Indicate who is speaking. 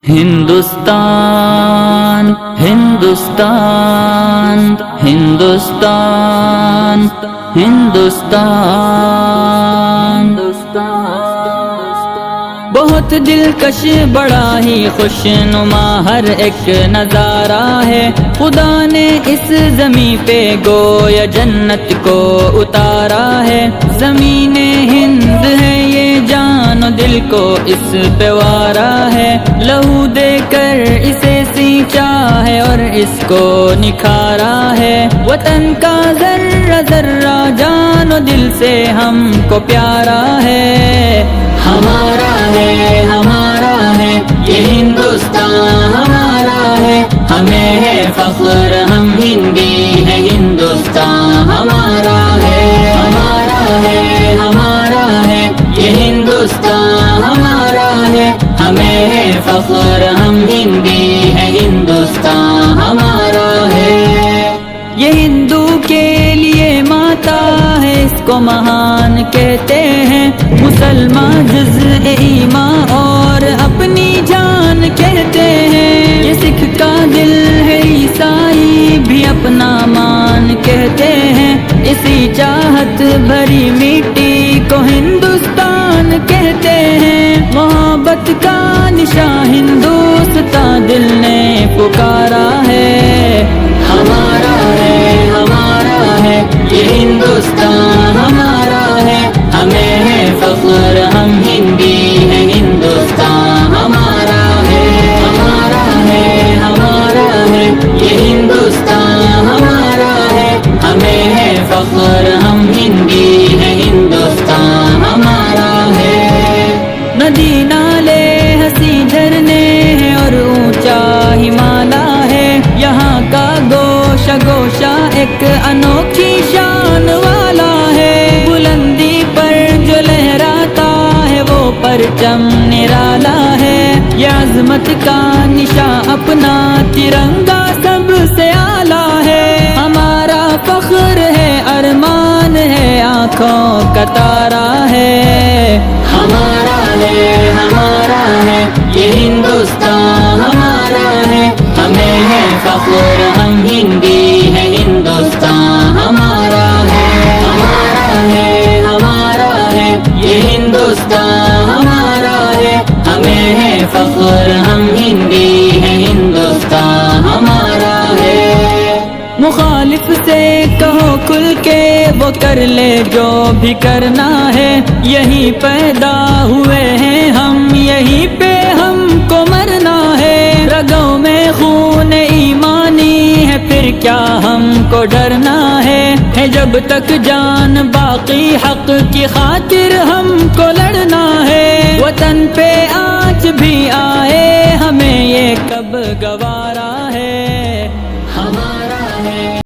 Speaker 1: ہندوستان ہندوستان ہندوستان ہندوستان بہت دلکش بڑا ہی خوش نما ہر ایک نظارہ ہے، خدا نے اس زمین پہ گویا جنت کو اتارا ہے۔ زمین ہند ہے یہ جان و دل کو اس پہ وارا ہے، لہو دے کر اسے سینچا ہے اور اس کو نکھارا ہے۔ وطن کا ذرہ ذرہ جان و دل سے ہم کو پیارا ہے، ہمارا ہے ہمارا ہے یہ ہندوستان ہمارا ہے، ہمیں ہے فخر ہم ہندی ہے، ہندوستان ہمارا ہے ہمارا ہے ہمارا ہے یہ ہندوستان ہمارا ہے، ہمیں ہے فخر ہم ہندی ہے، ہندوستان ہمارا ہے۔ یہ ہندو کے لیے ماتا ہے، اس کو مہان کہتے ہیں، مسلمان جزء ایمان اور اپنی جان کہتے ہیں۔ یہ سکھ کا دل ہے، عیسائی بھی اپنا مان کہتے ہیں، اسی چاہت بھری مٹی کو ہندوستان کہتے ہیں۔ محبت کا نشان ہندوستان دل نے پکارا ہے، ہمارا ہے ہمارا ہے یہ ہندوستان ہمارا ہے، ہمیں ہے فخر ہم ہندی ہے، ہندوستان ہمارا ہے ہمارا ہے ہمارا ہے یہ ہندوستان ہمارا ہے، ہمیں ہے فخر ہم ہندی ہے، ہندوستان ہمارا ہے۔ ندی نالے ہنسی جھرنے ہیں اور اونچا ہمالا ہے، یہاں کا گوشہ گوشہ ایک انوکھی شان والا ہے، بلندی پر جو لہراتا ہے وہ پرچم نرالا ہے، یہ عظمت کا نشان اپنا ترنگا سب سے اعلیٰ ہے، ہمارا فخر ہے ارمان ہے آنکھوں کا تارا ہے، ہمارا ہے یہ ہندوستان ہمارا ہے، ہمیں ہے فخر ہم ہندی ہے، ہندوستان ہمارا ہے ہمارا ہے ہمارا ہے یہ ہندوستان ہمارا ہے، ہمیں ہے فخر ہم ہندی ہے، ہندوستان ہمارا ہے۔ مخالف سے کہو کھل کے وہ کر لے جو بھی کرنا ہے، یہیں پیدا ہوئے ہیں ہم، یہیں پہ ہم کو مرنا ہے، رگوں میں خون ایمانی ہے پھر کیا ہم کو ڈرنا ہے جب تک جان باقی حق کی خاطر ہم کو لڑنا ہے، وطن پہ آج بھی آئے ہمیں یہ کب گوارا